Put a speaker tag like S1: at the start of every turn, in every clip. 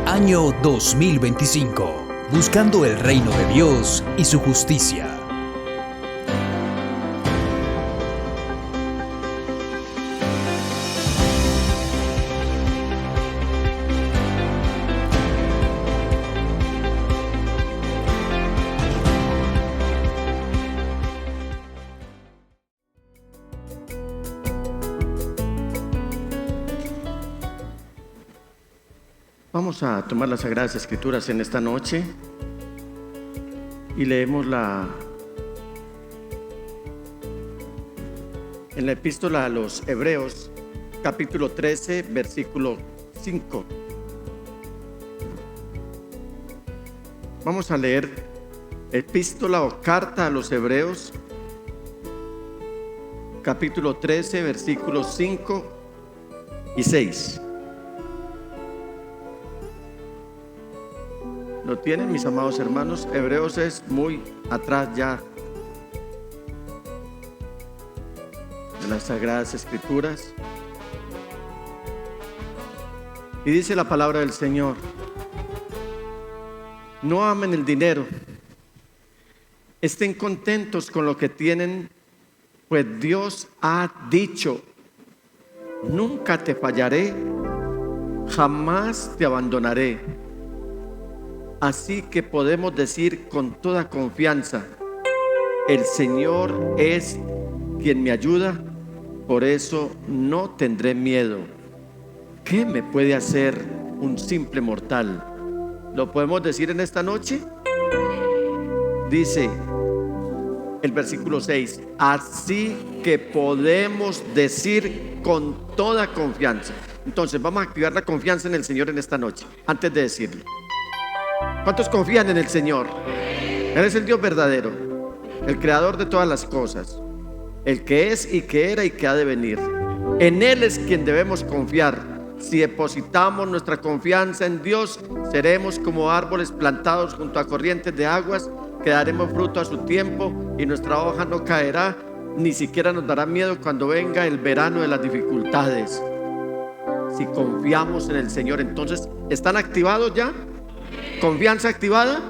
S1: Año 2025. Buscando el reino de Dios y su justicia.
S2: Vamos a tomar las Sagradas Escrituras en esta noche y leemos en la epístola a los Hebreos, capítulo 13, versículo 5. Vamos a leer epístola o carta a los Hebreos, capítulo 13, versículos 5 y 6. ¿Lo tienen, mis amados hermanos? Hebreos es muy atrás ya de las Sagradas Escrituras. Y dice la palabra del Señor: no amen el dinero, estén contentos con lo que tienen, pues Dios ha dicho: nunca te fallaré, jamás te abandonaré. Así que podemos decir con toda confianza: el Señor es quien me ayuda, por eso no tendré miedo. ¿Qué me puede hacer un simple mortal? ¿Lo podemos decir en esta noche? Dice el versículo 6: así que podemos decir con toda confianza. Entonces vamos a activar la confianza en el Señor en esta noche, antes de decirlo. ¿Cuántos confían en el Señor? Él es el Dios verdadero, el creador de todas las cosas, el que es y que era y que ha de venir. En Él es quien debemos confiar. Si depositamos nuestra confianza en Dios, seremos como árboles plantados junto a corrientes de aguas, que daremos fruto a su tiempo y nuestra hoja no caerá, ni siquiera nos dará miedo cuando venga el verano de las dificultades. Si confiamos en el Señor, entonces, ¿están activados ya? ¿Confianza activada?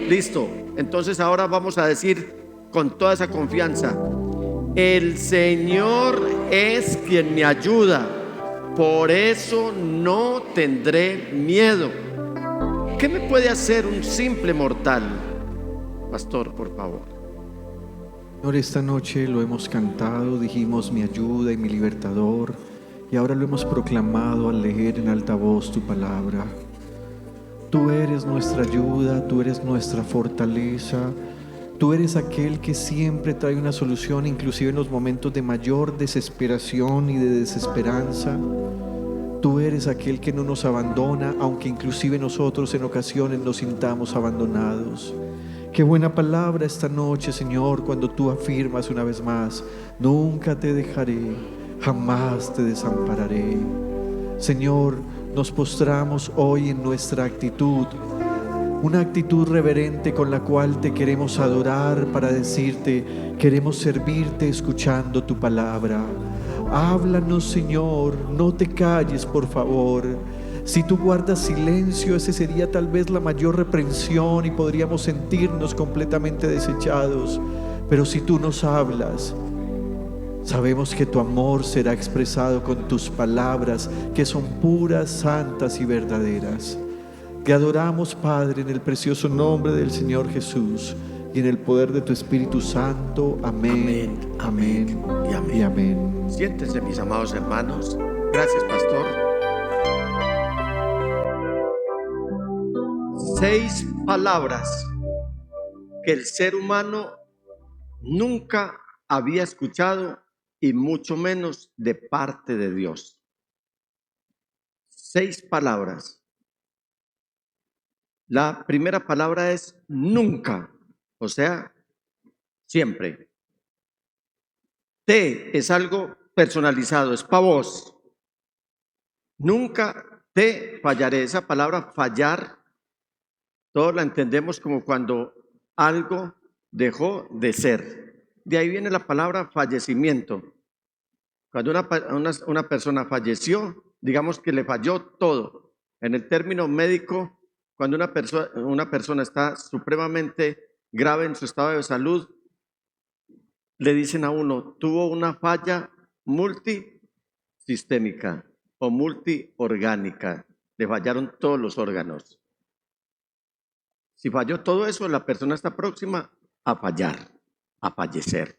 S2: Listo. Entonces ahora vamos a decir con toda esa confianza: el Señor es quien me ayuda, por eso no tendré miedo. ¿Qué me puede hacer un simple mortal? Pastor, por favor.
S3: Señor, esta noche lo hemos cantado, dijimos mi ayuda y mi libertador, y ahora lo hemos proclamado al leer en alta voz tu palabra. Tú eres nuestra ayuda, tú eres nuestra fortaleza, tú eres aquel que siempre trae una solución, inclusive en los momentos de mayor desesperación y de desesperanza. Tú eres aquel que no nos abandona, aunque inclusive nosotros en ocasiones nos sintamos abandonados. Qué buena palabra esta noche, Señor, cuando tú afirmas una vez más: nunca te dejaré, jamás te desampararé. Señor, nos postramos hoy en nuestra actitud, una actitud reverente con la cual te queremos adorar, para decirte: queremos servirte escuchando tu palabra. Háblanos, Señor, no te calles, por favor. Si tú guardas silencio, ese sería tal vez la mayor reprensión y podríamos sentirnos completamente desechados. Pero si tú nos hablas, sabemos que tu amor será expresado con tus palabras, que son puras, santas y verdaderas. Te adoramos, Padre, en el precioso nombre del Señor Jesús y en el poder de tu Espíritu Santo. Amén, amén, amén y amén. Y amén.
S2: Siéntense, mis amados hermanos. Gracias, pastor. 6 palabras que el ser humano nunca había escuchado, y mucho menos de parte de Dios. 6 palabras. La primera palabra es nunca, o sea, siempre. Te es algo personalizado, es para vos. Nunca te fallaré. Esa palabra fallar, todos la entendemos como cuando algo dejó de ser. De ahí viene la palabra fallecimiento. Cuando una persona falleció, digamos que le falló todo. En el término médico, cuando una persona está supremamente grave en su estado de salud, le dicen a uno, tuvo una falla multisistémica o multiorgánica. Le fallaron todos los órganos. Si falló todo eso, la persona está próxima a fallar, a fallecer.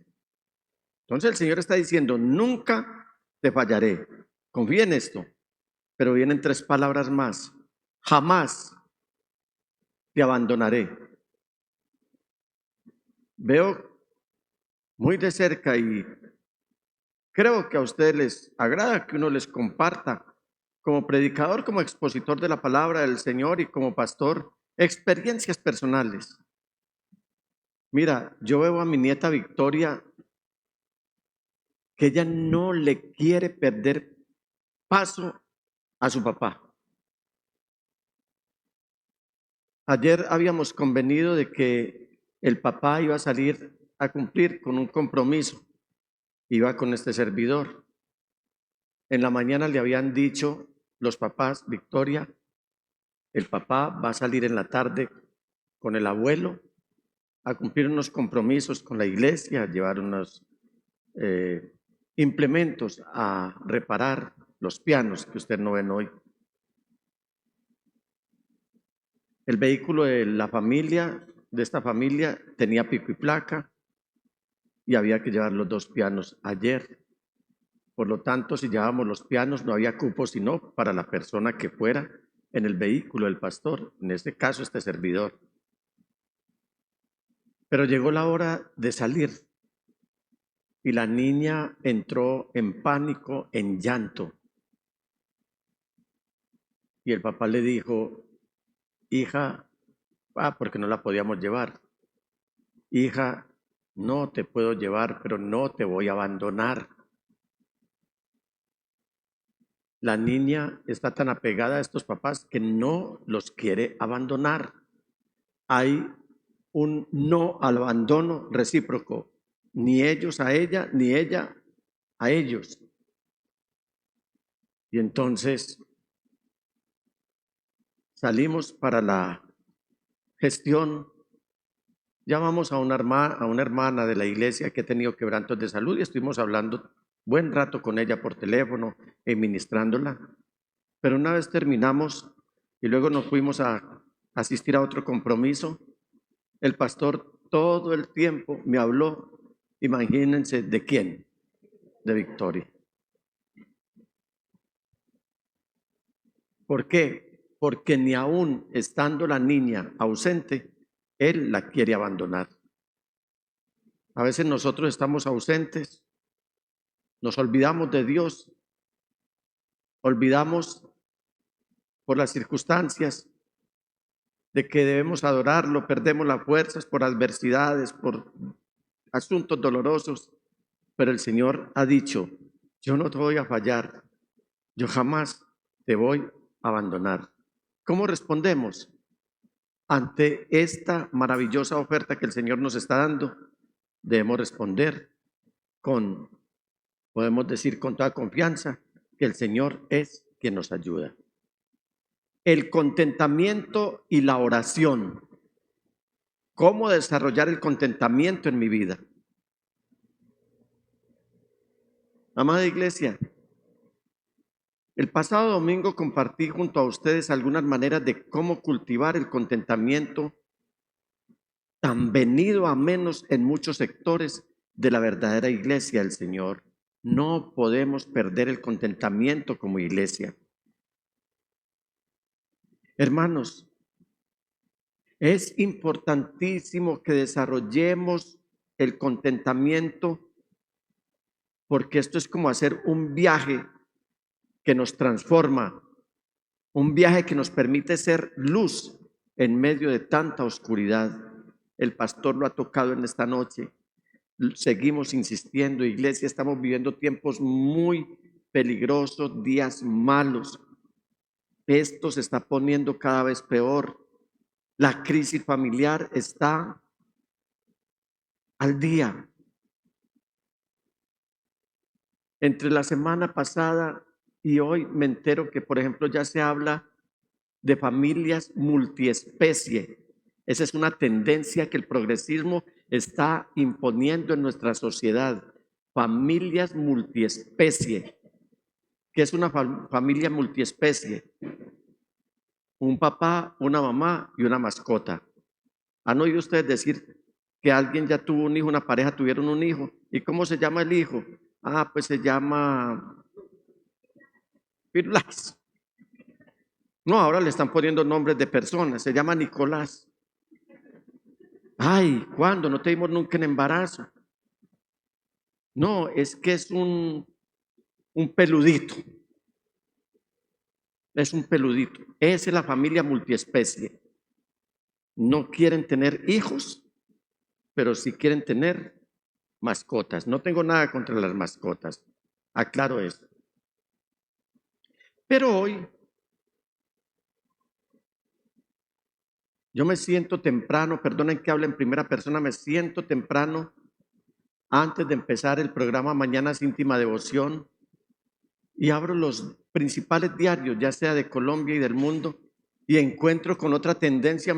S2: Entonces el Señor está diciendo, nunca te fallaré. Confía en esto. Pero vienen tres palabras más. Jamás te abandonaré. Veo muy de cerca y creo que a ustedes les agrada que uno les comparta como predicador, como expositor de la palabra del Señor y como pastor, experiencias personales. Mira, yo veo a mi nieta Victoria que ella no le quiere perder paso a su papá. Ayer habíamos convenido de que el papá iba a salir a cumplir con un compromiso, iba con este servidor. En la mañana le habían dicho los papás, Victoria, el papá va a salir en la tarde con el abuelo a cumplir unos compromisos con la iglesia, a llevar unos implementos a reparar los pianos que usted no ven hoy. El vehículo de la familia, de esta familia, tenía pico y placa y había que llevar los dos pianos ayer. Por lo tanto, si llevábamos los pianos, no había cupo sino para la persona que fuera en el vehículo del pastor, en este caso este servidor. Pero llegó la hora de salir y la niña entró en pánico, en llanto. Y el papá le dijo, hija, porque no la podíamos llevar. Hija, no te puedo llevar, pero no te voy a abandonar. La niña está tan apegada a estos papás que no los quiere abandonar. Hay un no al abandono recíproco, ni ellos a ella, ni ella a ellos. Y entonces salimos para la gestión. Llamamos a una hermana de la iglesia que ha tenido quebrantos de salud y estuvimos hablando buen rato con ella por teléfono e ministrándola. Pero una vez terminamos y luego nos fuimos a asistir a otro compromiso, el pastor todo el tiempo me habló, imagínense, ¿de quién? De Victoria. ¿Por qué? Porque ni aún estando la niña ausente, él la quiere abandonar. A veces nosotros estamos ausentes, nos olvidamos de Dios, olvidamos por las circunstancias de que debemos adorarlo, perdemos las fuerzas por adversidades, por asuntos dolorosos, pero el Señor ha dicho, yo no te voy a fallar, yo jamás te voy a abandonar. ¿Cómo respondemos ante esta maravillosa oferta que el Señor nos está dando? Debemos responder podemos decir con toda confianza, que el Señor es quien nos ayuda. El contentamiento y la oración. ¿Cómo desarrollar el contentamiento en mi vida? Amada iglesia, el pasado domingo compartí junto a ustedes algunas maneras de cómo cultivar el contentamiento tan venido a menos en muchos sectores de la verdadera iglesia del Señor. No podemos perder el contentamiento como iglesia. Hermanos, es importantísimo que desarrollemos el contentamiento porque esto es como hacer un viaje que nos transforma, un viaje que nos permite ser luz en medio de tanta oscuridad. El pastor lo ha tocado en esta noche. Seguimos insistiendo, iglesia, estamos viviendo tiempos muy peligrosos, días malos. Esto se está poniendo cada vez peor. La crisis familiar está al día. Entre la semana pasada y hoy me entero que, por ejemplo, ya se habla de familias multiespecie. Esa es una tendencia que el progresismo está imponiendo en nuestra sociedad. Familias multiespecie. ¿Qué es una familia multiespecie? Un papá, una mamá y una mascota. ¿Han oído ustedes decir que alguien ya tuvo un hijo, una pareja tuvieron un hijo? ¿Y cómo se llama el hijo? Ah, pues se llama Firulais. No, ahora le están poniendo nombres de personas. Se llama Nicolás. Ay, ¿cuándo? No te dimos nunca en embarazo. No, es que es un peludito. Es un peludito. Esa es la familia multiespecie. No quieren tener hijos, pero sí quieren tener mascotas. No tengo nada contra las mascotas. Aclaro eso. Pero hoy yo me siento temprano, perdonen que hable en primera persona, me siento temprano antes de empezar el programa Mañanas Íntima Devoción y abro los principales diarios, ya sea de Colombia y del mundo, y me encuentro con otra tendencia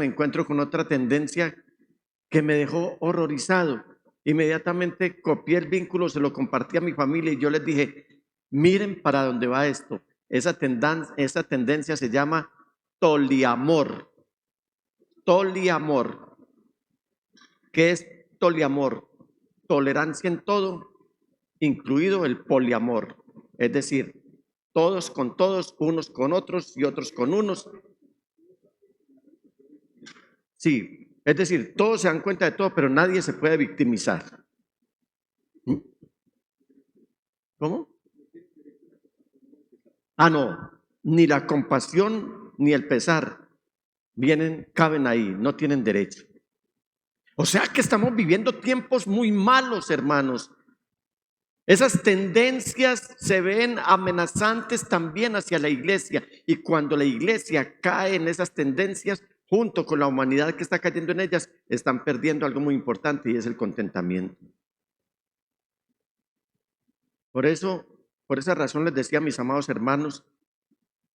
S2: que me dejó horrorizado. Inmediatamente copié el vínculo, se lo compartí a mi familia y yo les dije, miren para dónde va esto. Esa tendencia se llama toliamor. Toliamor. ¿Qué es toliamor? Tolerancia en todo, incluido el poliamor. Es decir, todos con todos, unos con otros y otros con unos. Sí, es decir, todos se dan cuenta de todo, pero nadie se puede victimizar. ¿Cómo? Ah, no, ni la compasión ni el pesar caben ahí, no tienen derecho. O sea que estamos viviendo tiempos muy malos, hermanos. Esas tendencias se ven amenazantes también hacia la iglesia, y cuando la iglesia cae en esas tendencias, junto con la humanidad que está cayendo en ellas, están perdiendo algo muy importante y es el contentamiento. Por esa razón les decía a mis amados hermanos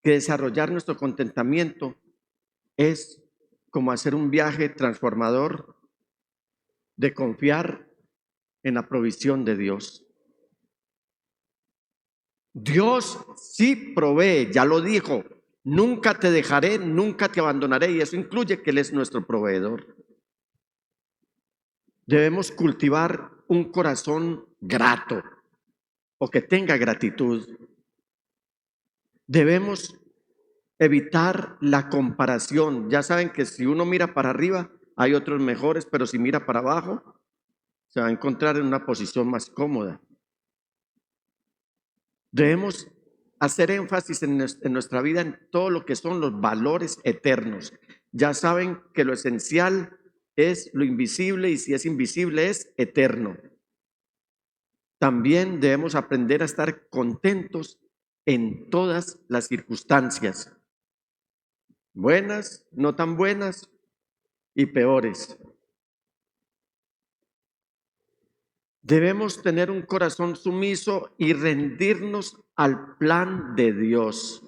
S2: que desarrollar nuestro contentamiento es como hacer un viaje transformador de confiar en la provisión de Dios. Dios sí provee, ya lo dijo, nunca te dejaré, nunca te abandonaré, y eso incluye que Él es nuestro proveedor. Debemos cultivar un corazón grato o que tenga gratitud. Debemos evitar la comparación. Ya saben que si uno mira para arriba, hay otros mejores, pero si mira para abajo, se va a encontrar en una posición más cómoda. Debemos hacer énfasis en nuestra vida en todo lo que son los valores eternos. Ya saben que lo esencial es lo invisible y si es invisible es eterno. También debemos aprender a estar contentos en todas las circunstancias, buenas, no tan buenas y peores. Debemos tener un corazón sumiso y rendirnos al plan de Dios.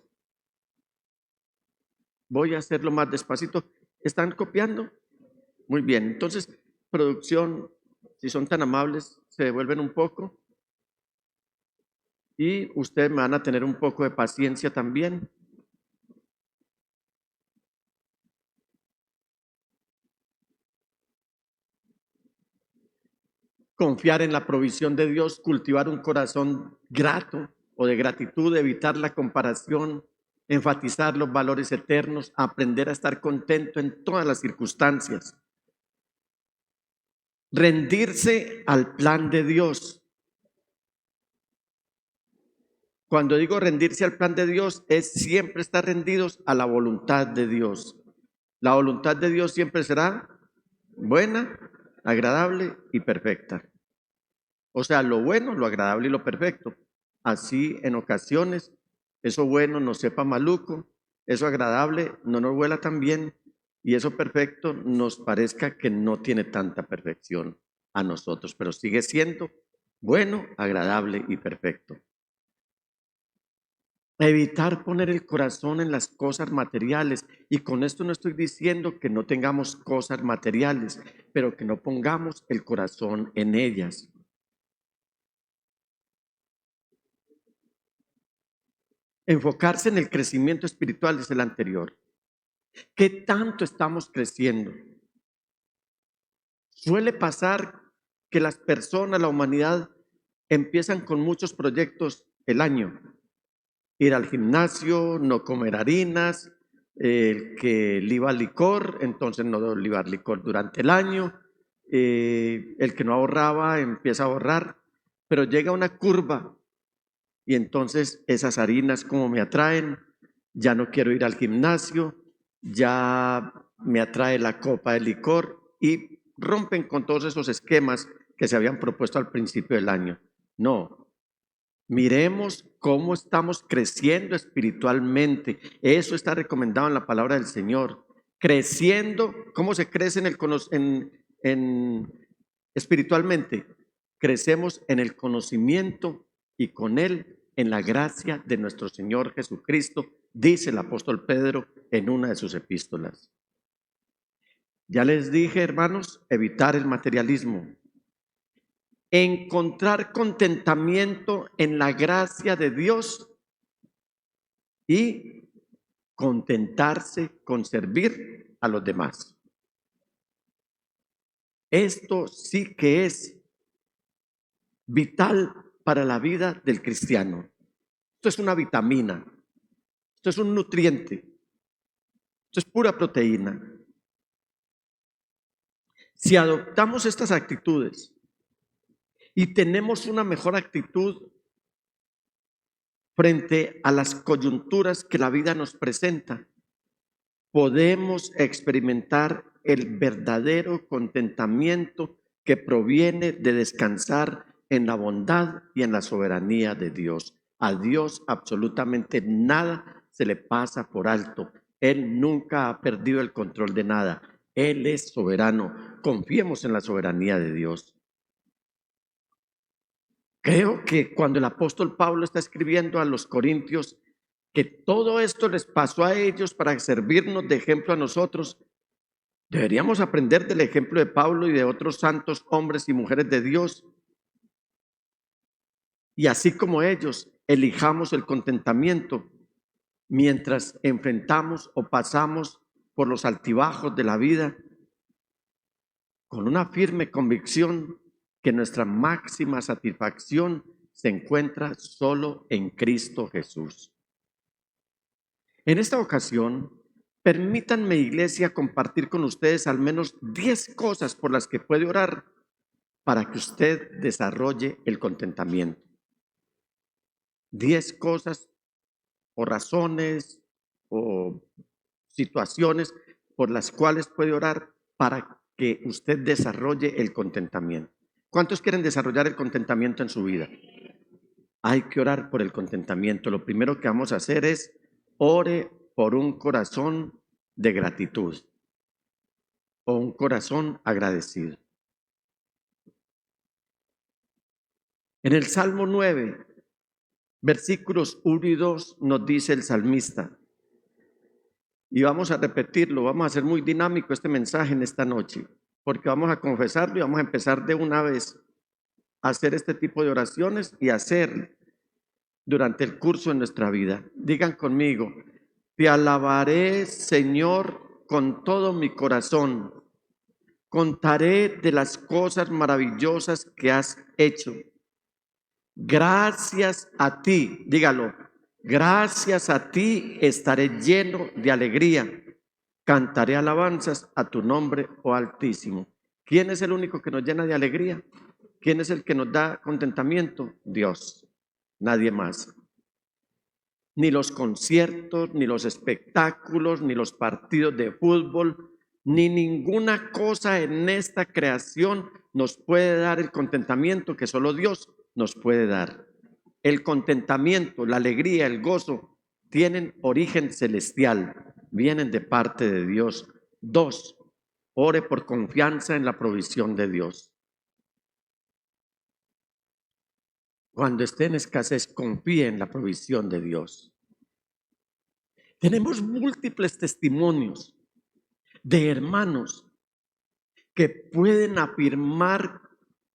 S2: Voy a hacerlo más despacito. ¿Están copiando? Muy bien. Entonces, producción, si son tan amables, se devuelven un poco. Y ustedes me van a tener un poco de paciencia también. Confiar en la provisión de Dios, cultivar un corazón grato o de gratitud, evitar la comparación, enfatizar los valores eternos, aprender a estar contento en todas las circunstancias. Rendirse al plan de Dios. Cuando digo rendirse al plan de Dios, es siempre estar rendidos a la voluntad de Dios. La voluntad de Dios siempre será buena, agradable y perfecta. O sea, lo bueno, lo agradable y lo perfecto. Así en ocasiones, eso bueno nos sepa maluco, eso agradable no nos huela tan bien y eso perfecto nos parezca que no tiene tanta perfección a nosotros, pero sigue siendo bueno, agradable y perfecto. Evitar poner el corazón en las cosas materiales. Y con esto no estoy diciendo que no tengamos cosas materiales, pero que no pongamos el corazón en ellas. Enfocarse en el crecimiento espiritual es el anterior. ¿Qué tanto estamos creciendo? Suele pasar que las personas, la humanidad, empiezan con muchos proyectos el año. Ir al gimnasio, no comer harinas, el que liba licor, entonces no libar licor durante el año, el que no ahorraba empieza a ahorrar, pero llega una curva y entonces esas harinas como me atraen, ya no quiero ir al gimnasio, ya me atrae la copa de licor y rompen con todos esos esquemas que se habían propuesto al principio del año. No, miremos cómo estamos creciendo espiritualmente. Eso está recomendado en la palabra del Señor. Creciendo, ¿cómo se crece espiritualmente? Crecemos en el conocimiento y con él en la gracia de nuestro Señor Jesucristo, dice el apóstol Pedro en una de sus epístolas. Ya les dije, hermanos, evitar el materialismo. Encontrar contentamiento en la gracia de Dios y contentarse con servir a los demás. Esto sí que es vital para la vida del cristiano. Esto es una vitamina, esto es un nutriente, esto es pura proteína. Si adoptamos estas actitudes y tenemos una mejor actitud frente a las coyunturas que la vida nos presenta, podemos experimentar el verdadero contentamiento que proviene de descansar en la bondad y en la soberanía de Dios. A Dios absolutamente nada se le pasa por alto. Él nunca ha perdido el control de nada. Él es soberano. Confiemos en la soberanía de Dios. Creo que cuando el apóstol Pablo está escribiendo a los corintios que todo esto les pasó a ellos para servirnos de ejemplo a nosotros, deberíamos aprender del ejemplo de Pablo y de otros santos hombres y mujeres de Dios. Y así como ellos, elijamos el contentamiento mientras enfrentamos o pasamos por los altibajos de la vida, con una firme convicción que nuestra máxima satisfacción se encuentra solo en Cristo Jesús. En esta ocasión, permítanme, iglesia, compartir con ustedes al menos 10 cosas por las que puede orar para que usted desarrolle el contentamiento. 10 cosas o razones o situaciones por las cuales puede orar para que usted desarrolle el contentamiento. ¿Cuántos quieren desarrollar el contentamiento en su vida? Hay que orar por el contentamiento. Lo primero que vamos a hacer es ore por un corazón de gratitud o un corazón agradecido. En el Salmo 9, versículos 1 y 2 nos dice el salmista, y vamos a repetirlo, vamos a hacer muy dinámico este mensaje en esta noche, porque vamos a confesarlo y vamos a empezar de una vez a hacer este tipo de oraciones y hacer durante el curso de nuestra vida. Digan conmigo: te alabaré, Señor, con todo mi corazón. Contaré de las cosas maravillosas que has hecho. Gracias a ti, dígalo, gracias a ti estaré lleno de alegría. Cantaré alabanzas a tu nombre, oh Altísimo. ¿Quién es el único que nos llena de alegría? ¿Quién es el que nos da contentamiento? Dios, nadie más. Ni los conciertos, ni los espectáculos, ni los partidos de fútbol, ni ninguna cosa en esta creación nos puede dar el contentamiento que solo Dios nos puede dar. El contentamiento, la alegría, el gozo tienen origen celestial, vienen de parte de Dios. 2, ore por confianza en la provisión de Dios. Cuando esté en escasez, confíe en la provisión de Dios. Tenemos múltiples testimonios de hermanos que pueden afirmar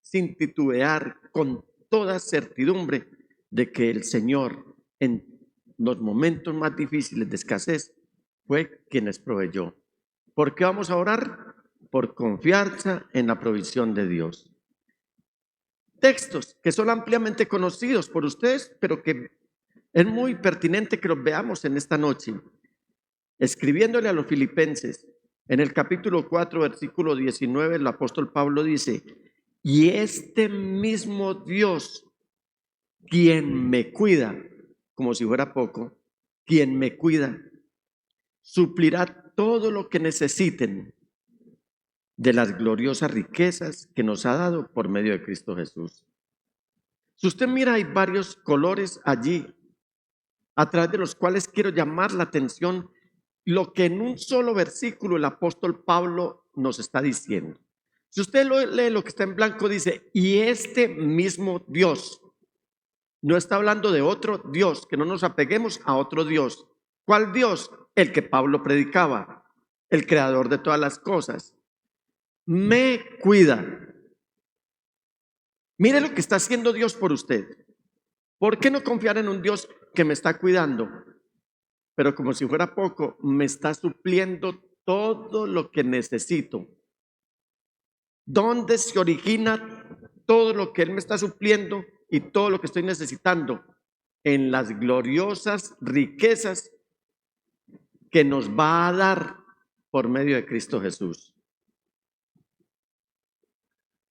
S2: sin titubear, con toda certidumbre, de que el Señor en los momentos más difíciles de escasez fue quien les proveyó. ¿Por qué vamos a orar? Por confianza en la provisión de Dios. Textos que son ampliamente conocidos por ustedes, pero que es muy pertinente que los veamos en esta noche. Escribiéndole a los filipenses, en el capítulo 4, versículo 19, el apóstol Pablo dice: y este mismo Dios, quien me cuida, como si fuera poco, quien me cuida, suplirá todo lo que necesiten de las gloriosas riquezas que nos ha dado por medio de Cristo Jesús. Si usted mira, hay varios colores allí, a través de los cuales quiero llamar la atención lo que en un solo versículo el apóstol Pablo nos está diciendo. Si usted lee lo que está en blanco, dice: y este mismo Dios. No está hablando de otro Dios, que no nos apeguemos a otro Dios. ¿Cuál Dios? El que Pablo predicaba, el creador de todas las cosas. Me cuida. Mire lo que está haciendo Dios por usted. ¿Por qué no confiar en un Dios que me está cuidando? Pero como si fuera poco, me está supliendo todo lo que necesito. ¿Dónde se origina todo lo que Él me está supliendo y todo lo que estoy necesitando? En las gloriosas riquezas que nos va a dar por medio de Cristo Jesús.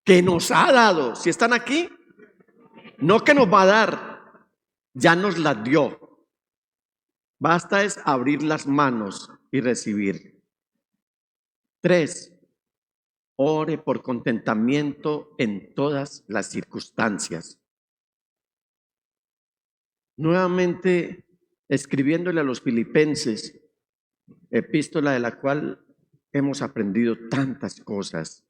S2: Que nos ha dado. Si están aquí, no que nos va a dar, ya nos la dio. Basta es abrir las manos y recibir. 3. Ore por contentamiento en todas las circunstancias. Nuevamente, escribiéndole a los filipenses, epístola de la cual hemos aprendido tantas cosas.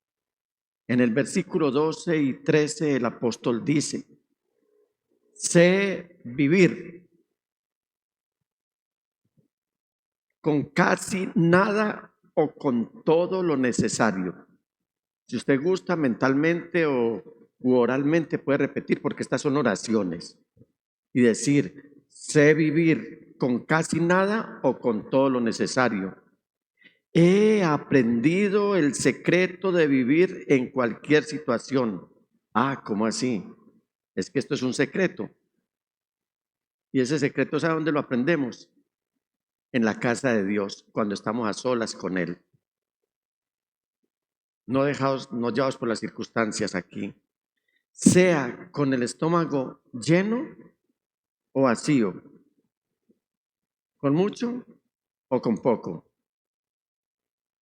S2: En el versículo 12 y 13 el apóstol dice: sé vivir con casi nada o con todo lo necesario. Si usted gusta, mentalmente u oralmente puede repetir, porque estas son oraciones, y decir: sé vivir con casi nada o con todo lo necesario. He aprendido el secreto de vivir en cualquier situación. Ah, ¿cómo así? Es que esto es un secreto. Y ese secreto, ¿sabe dónde lo aprendemos? En la casa de Dios, cuando estamos a solas con Él. No llevados por las circunstancias aquí. Sea con el estómago lleno o vacío, con mucho o con poco.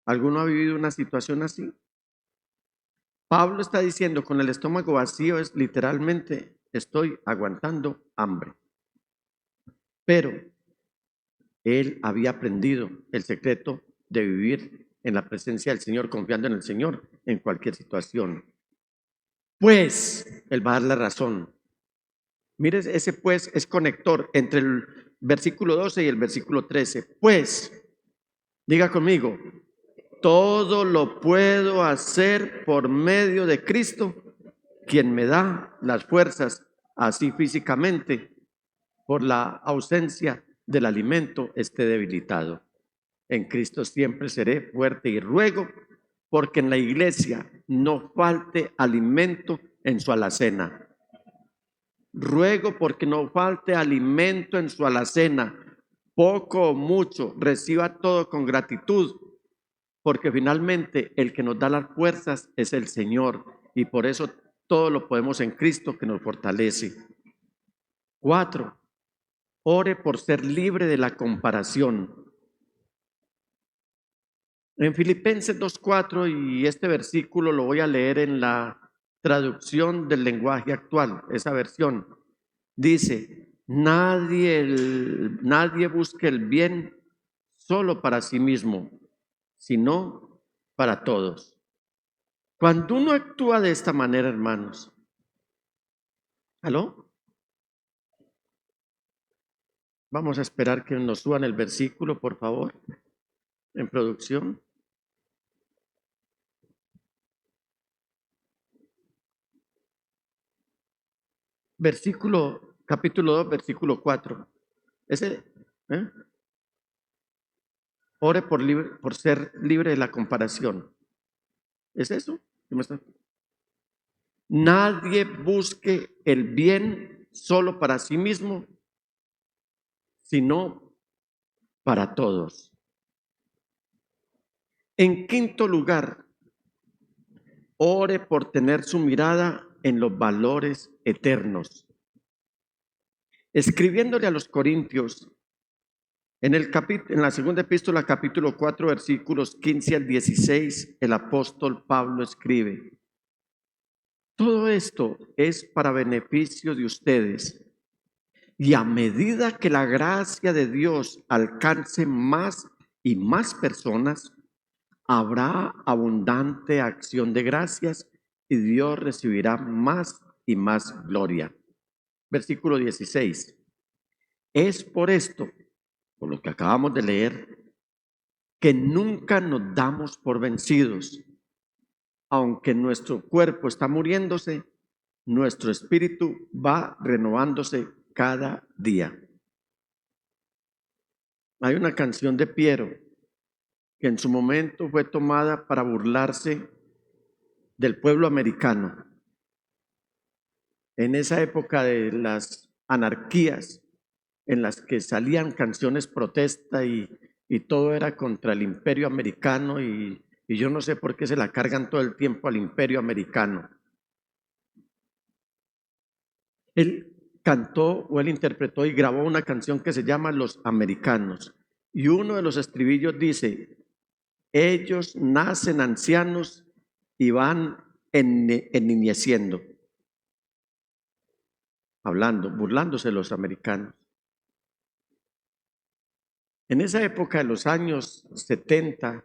S2: ¿Alguno ha vivido una situación así? Pablo está diciendo: con el estómago vacío es literalmente estoy aguantando hambre. Pero él había aprendido el secreto de vivir en la presencia del Señor, confiando en el Señor en cualquier situación. Pues, él va a dar la razón. Mire, ese pues es conector entre el versículo 12 y el versículo 13. Pues, diga conmigo: todo lo puedo hacer por medio de Cristo, quien me da las fuerzas, así físicamente, por la ausencia del alimento, esté debilitado. En Cristo siempre seré fuerte, y ruego porque en la iglesia no falte alimento en su alacena. Ruego porque no falte alimento en su alacena, poco o mucho, reciba todo con gratitud, porque finalmente el que nos da las fuerzas es el Señor, y por eso todo lo podemos en Cristo que nos fortalece. 4. Ore por ser libre de la comparación. En Filipenses 2:4, y este versículo lo voy a leer en la traducción del lenguaje actual, esa versión, dice: nadie busque el bien solo para sí mismo, sino para todos. Cuando uno actúa de esta manera, hermanos, ¿aló? Vamos a esperar que nos suban el versículo, por favor, en producción. Versículo, capítulo 2, versículo 4. Ese, ¿eh? Ore por ser libre de la comparación. ¿Es eso? ¿Qué me está? Nadie busque el bien solo para sí mismo, sino para todos. En quinto lugar, ore por tener su mirada en los valores eternos. Escribiéndole a los Corintios, en la segunda epístola, capítulo 4, versículos 15 al 16, el apóstol Pablo escribe: todo esto es para beneficio de ustedes, y a medida que la gracia de Dios alcance más y más personas, habrá abundante acción de gracias y Dios recibirá más y más gloria. Versículo 16. Es por esto, por lo que acabamos de leer, que nunca nos damos por vencidos. Aunque nuestro cuerpo está muriéndose, nuestro espíritu va renovándose cada día. Hay una canción de Piero que en su momento fue tomada para burlarse del pueblo americano. En esa época de las anarquías, en las que salían canciones protesta y todo era contra el imperio americano y yo no sé por qué se la cargan todo el tiempo al imperio americano. Él cantó o él interpretó y grabó una canción que se llama Los Americanos. Y uno de los estribillos dice: ellos nacen ancianos y van enniñeciendo. Hablando, burlándose de los americanos. En esa época de los años 70,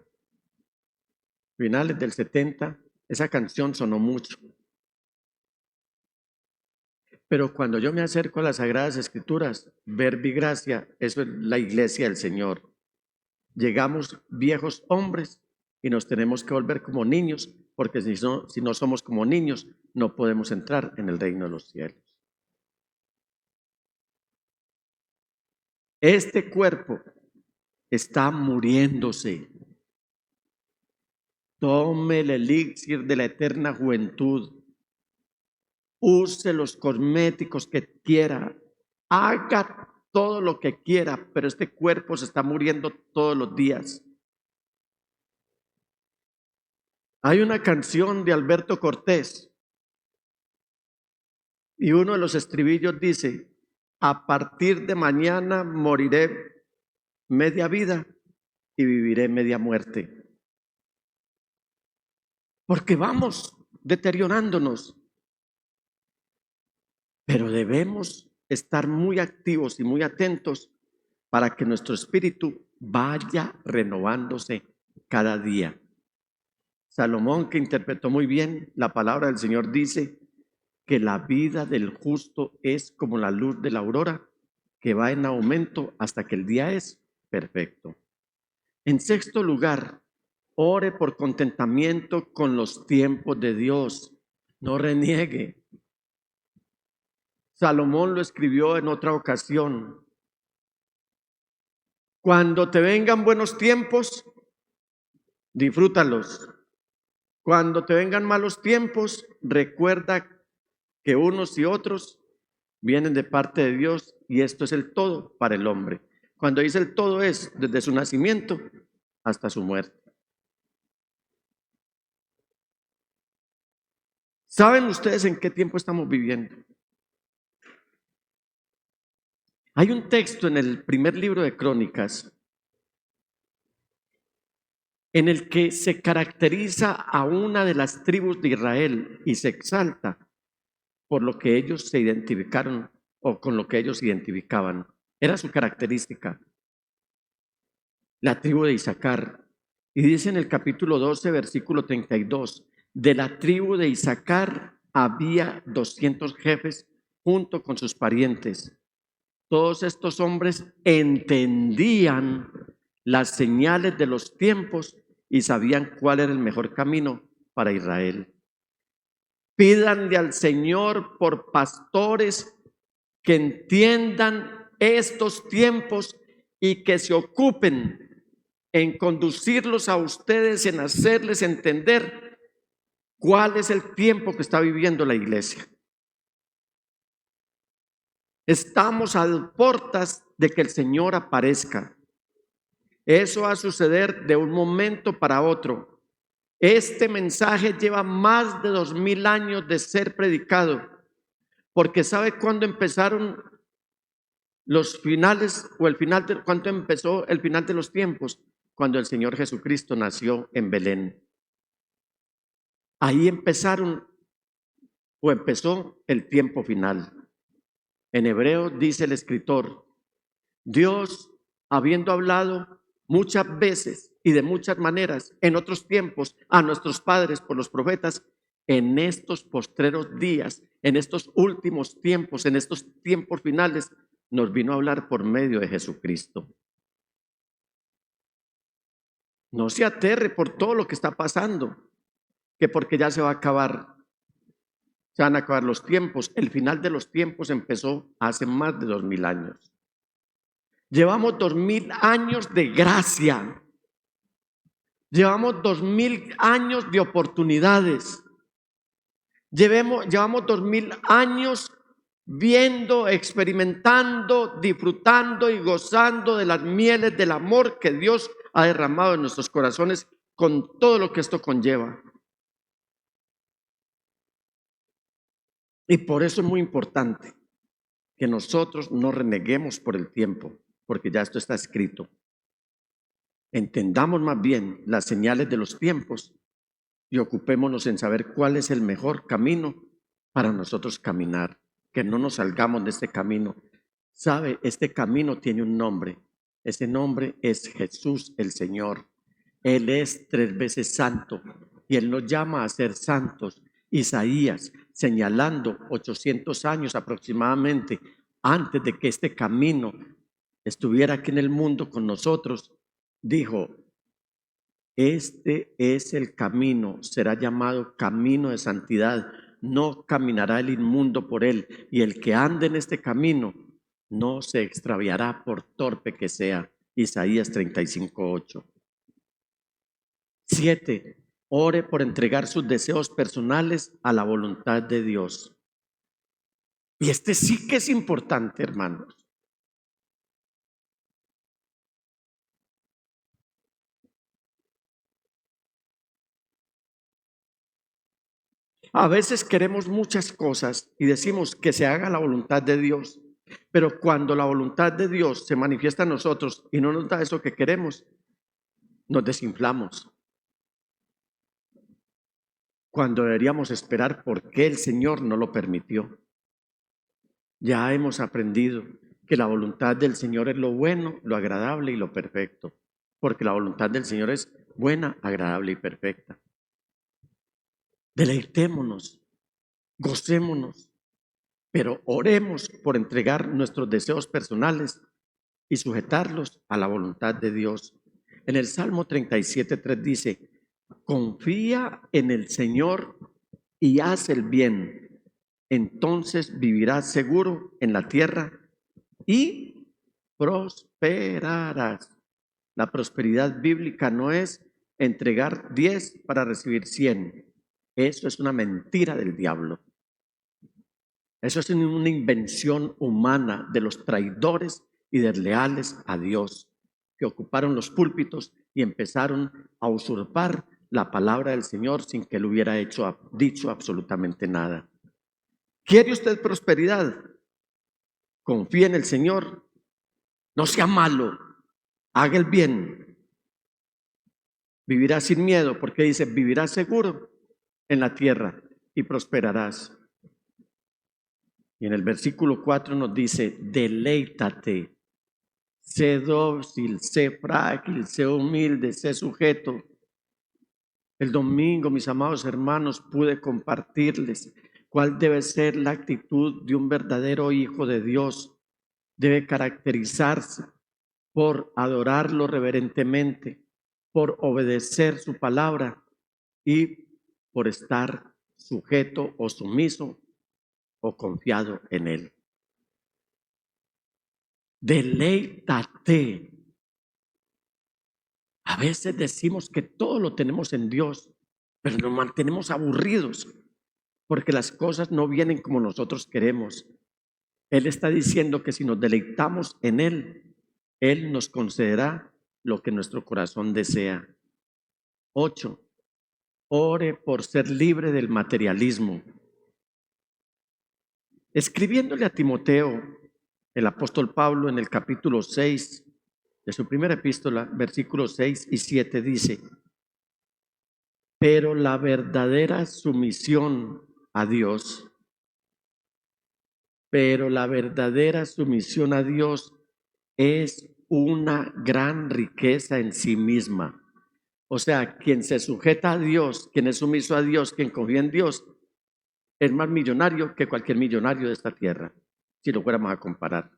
S2: finales del 70, esa canción sonó mucho. Pero cuando yo me acerco a las Sagradas Escrituras, verbo y gracia, eso es la iglesia del Señor. Llegamos viejos hombres y nos tenemos que volver como niños, porque si no somos como niños, no podemos entrar en el reino de los cielos. Este cuerpo está muriéndose. Tome el elixir de la eterna juventud. Use los cosméticos que quiera. Haga todo lo que quiera, pero este cuerpo se está muriendo todos los días. Hay una canción de Alberto Cortés y uno de los estribillos dice: a partir de mañana moriré media vida y viviré media muerte. Porque vamos deteriorándonos. Pero debemos estar muy activos y muy atentos para que nuestro espíritu vaya renovándose cada día. Salomón, que interpretó muy bien la palabra del Señor, dice que la vida del justo es como la luz de la aurora, que va en aumento hasta que el día es perfecto. En sexto lugar, ore por contentamiento con los tiempos de Dios. No reniegue. Salomón lo escribió en otra ocasión. Cuando te vengan buenos tiempos, disfrútalos. Cuando te vengan malos tiempos, recuerda que unos y otros vienen de parte de Dios y esto es el todo para el hombre. Cuando dice el todo es desde su nacimiento hasta su muerte. ¿Saben ustedes en qué tiempo estamos viviendo? Hay un texto en el primer libro de Crónicas en el que se caracteriza a una de las tribus de Israel y se exalta por lo que ellos se identificaron o con lo que ellos se identificaban. Era su característica. La tribu de Isaacar. Y dice en el capítulo 12, versículo 32, de la tribu de Isaacar había 200 jefes junto con sus parientes. Todos estos hombres entendían las señales de los tiempos y sabían cuál era el mejor camino para Israel. Pídanle al Señor por pastores que entiendan estos tiempos y que se ocupen en conducirlos a ustedes, en hacerles entender cuál es el tiempo que está viviendo la iglesia. Estamos a puertas de que el Señor aparezca. Eso va a suceder de un momento para otro. Este mensaje lleva más de 2000 años de ser predicado, porque ¿sabe cuándo empezaron los finales o el final de cuándo empezó el final de los tiempos? Cuando el Señor Jesucristo nació en Belén. Ahí empezaron o empezó el tiempo final. En hebreo dice el escritor, Dios, habiendo hablado muchas veces y de muchas maneras en otros tiempos a nuestros padres por los profetas, en estos postreros días, en estos últimos tiempos, en estos tiempos finales, nos vino a hablar por medio de Jesucristo. No se aterre por todo lo que está pasando, que porque ya se va a acabar, se van a acabar los tiempos. El final de los tiempos empezó hace más de 2000 años. Llevamos 2000 años de gracia. Llevamos 2000 años de oportunidades. Llevamos 2000 años viendo, experimentando, disfrutando y gozando de las mieles del amor que Dios ha derramado en nuestros corazones con todo lo que esto conlleva. Y por eso es muy importante que nosotros no reneguemos por el tiempo, porque ya esto está escrito. Entendamos más bien las señales de los tiempos y ocupémonos en saber cuál es el mejor camino para nosotros caminar, que no nos salgamos de este camino. ¿Sabe? Este camino tiene un nombre. Ese nombre es Jesús el Señor. Él es 3 veces santo y Él nos llama a ser santos. Isaías, señalando 800 años aproximadamente antes de que este camino estuviera aquí en el mundo con nosotros, dijo, este es el camino, será llamado camino de santidad, no caminará el inmundo por él, y el que ande en este camino no se extraviará por torpe que sea. Isaías 35:8. 7. Ore por entregar sus deseos personales a la voluntad de Dios. Y este sí que es importante, hermanos. A veces queremos muchas cosas y decimos que se haga la voluntad de Dios, pero cuando la voluntad de Dios se manifiesta en nosotros y no nos da eso que queremos, nos desinflamos. Cuando deberíamos esperar por qué el Señor no lo permitió. Ya hemos aprendido que la voluntad del Señor es lo bueno, lo agradable y lo perfecto, porque la voluntad del Señor es buena, agradable y perfecta. Deleitémonos, gocémonos, pero oremos por entregar nuestros deseos personales y sujetarlos a la voluntad de Dios. En el Salmo 37:3 dice, confía en el Señor y haz el bien, entonces vivirás seguro en la tierra y prosperarás. La prosperidad bíblica no es entregar 10 para recibir 100. Eso es una mentira del diablo. Eso es una invención humana de los traidores y desleales a Dios, que ocuparon los púlpitos y empezaron a usurpar la palabra del Señor sin que él hubiera dicho absolutamente nada. ¿Quiere usted prosperidad? Confíe en el Señor. No sea malo. Haga el bien. Vivirás sin miedo, porque dice, vivirás seguro en la tierra y prosperarás. Y en el versículo 4 nos dice, deleítate, sé dócil, sé frágil, sé humilde, sé sujeto. El domingo, mis amados hermanos, pude compartirles cuál debe ser la actitud de un verdadero hijo de Dios. debe caracterizarse por adorarlo reverentemente, por obedecer su palabra y por estar sujeto o sumiso o confiado en él. Deleítate. A veces decimos que todo lo tenemos en Dios, pero nos mantenemos aburridos porque las cosas no vienen como nosotros queremos. Él está diciendo que si nos deleitamos en Él, Él nos concederá lo que nuestro corazón desea. 8. Ore por ser libre del materialismo. Escribiéndole a Timoteo, el apóstol Pablo en el capítulo 6 de su primera epístola, versículos 6 y 7 dice: pero la verdadera sumisión a Dios, es una gran riqueza en sí misma. O sea, quien se sujeta a Dios, quien es sumiso a Dios, quien confía en Dios, es más millonario que cualquier millonario de esta tierra, si lo fuéramos a comparar.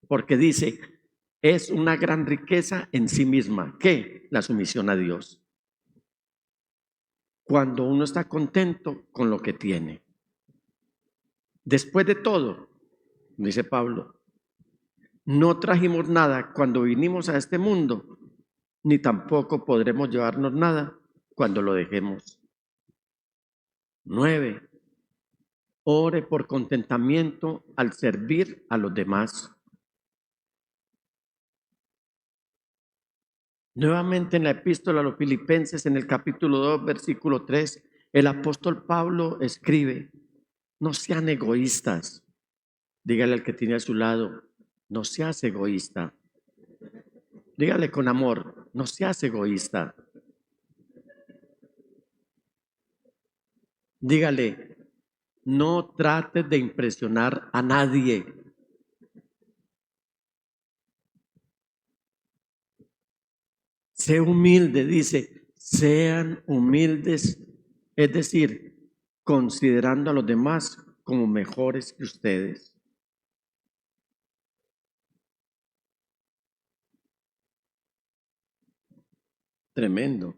S2: Porque dice, es una gran riqueza en sí misma. ¿Qué? La sumisión a Dios. Cuando uno está contento con lo que tiene. Después de todo, dice Pablo, no trajimos nada cuando vinimos a este mundo, ni tampoco podremos llevarnos nada cuando lo dejemos. 9. Ore por contentamiento al servir a los demás. Nuevamente en la epístola a los Filipenses, en el capítulo 2, versículo 3, el apóstol Pablo escribe: no sean egoístas. Dígale al que tiene a su lado: no seas egoísta. Dígale con amor: no seas egoísta. Dígale: no trates de impresionar a nadie. Sé humilde, dice, sean humildes, es decir, considerando a los demás como mejores que ustedes. Tremendo.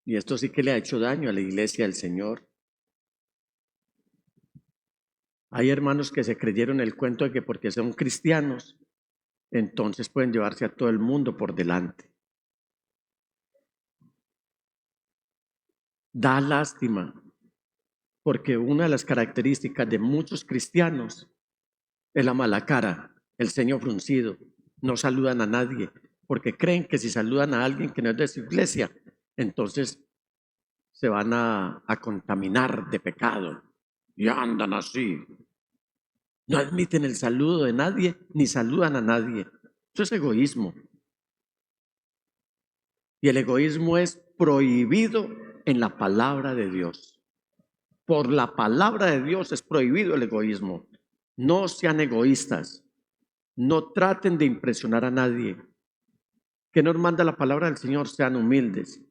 S2: Y esto sí que le ha hecho daño a la iglesia del Señor. Hay hermanos que se creyeron el cuento de que porque son cristianos, entonces pueden llevarse a todo el mundo por delante. Da lástima, porque una de las características de muchos cristianos es la mala cara, el ceño fruncido. No saludan a nadie, porque creen que si saludan a alguien que no es de su iglesia, entonces se van a contaminar de pecado. Y andan así. No admiten el saludo de nadie, ni saludan a nadie. Eso es egoísmo. Y el egoísmo es prohibido en la palabra de Dios. Por la palabra de Dios es prohibido el egoísmo. No sean egoístas. No traten de impresionar a nadie. ¿Qué nos manda la palabra del Señor? Sean humildes.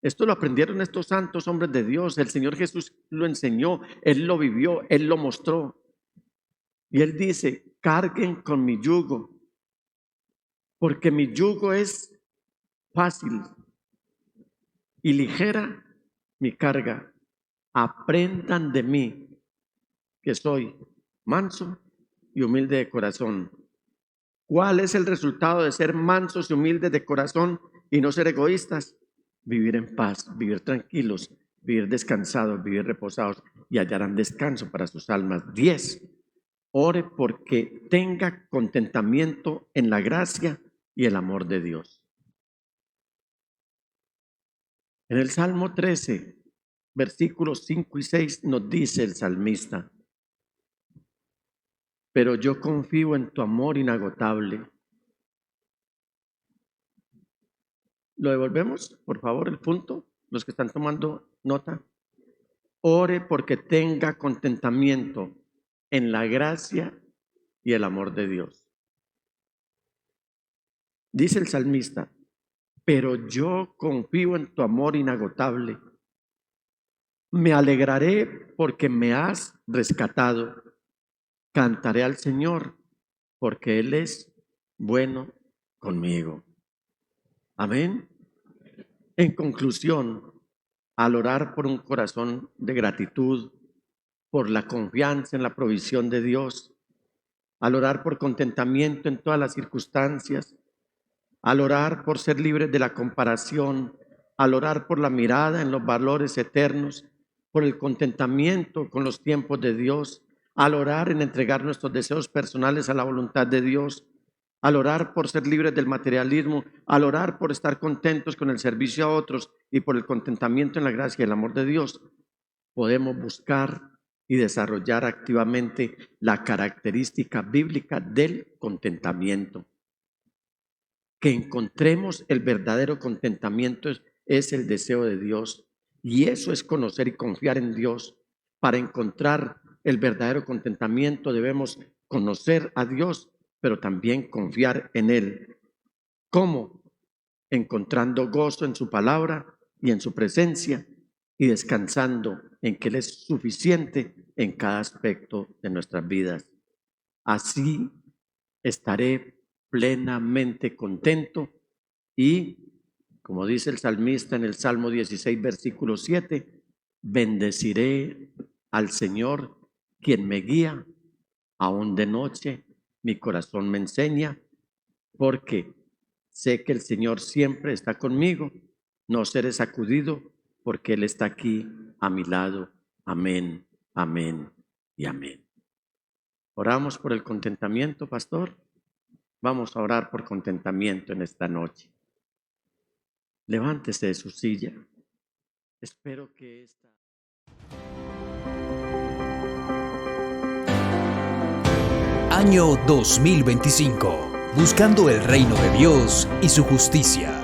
S2: Esto lo aprendieron estos santos hombres de Dios. El Señor Jesús lo enseñó, Él lo vivió, Él lo mostró. Y Él dice: carguen con mi yugo, porque mi yugo es fácil y ligera mi carga. Aprendan de mí, que soy manso y humilde de corazón. ¿Cuál es el resultado de ser mansos y humildes de corazón y no ser egoístas? Vivir en paz, vivir tranquilos, vivir descansados, vivir reposados, y hallarán descanso para sus almas. 10. Ore porque tenga contentamiento en la gracia y el amor de Dios. En el Salmo 13, versículos 5 y 6 nos dice el salmista: pero yo confío en tu amor inagotable. ¿Lo devolvemos, por favor, el punto? Los que están tomando nota. Ore porque tenga contentamiento en la gracia y el amor de Dios. Dice el salmista: pero yo confío en tu amor inagotable. Me alegraré porque me has rescatado. Cantaré al Señor porque Él es bueno conmigo. Amén. En conclusión, al orar por un corazón de gratitud, por la confianza en la provisión de Dios, al orar por contentamiento en todas las circunstancias, al orar por ser libres de la comparación, al orar por la mirada en los valores eternos, por el contentamiento con los tiempos de Dios, al orar en entregar nuestros deseos personales a la voluntad de Dios, al orar por ser libres del materialismo, al orar por estar contentos con el servicio a otros y por el contentamiento en la gracia y el amor de Dios, podemos buscar y desarrollar activamente la característica bíblica del contentamiento. Que encontremos el verdadero contentamiento es el deseo de Dios, y eso es conocer y confiar en Dios. Para encontrar el verdadero contentamiento debemos conocer a Dios, pero también confiar en Él. ¿Cómo? Encontrando gozo en su palabra y en su presencia y descansando en que Él es suficiente en cada aspecto de nuestras vidas. Así estaré plenamente contento y, como dice el salmista en el Salmo 16, versículo 7, bendeciré al Señor, quien me guía, aún de noche mi corazón me enseña, porque sé que el Señor siempre está conmigo, no seré sacudido, porque Él está aquí a mi lado. Amén, amén y amén. Oramos por el contentamiento, pastor. Vamos a orar por contentamiento en esta noche. Levántese de su silla. Espero que esta...
S1: Año 2025. Buscando el reino de Dios y su justicia.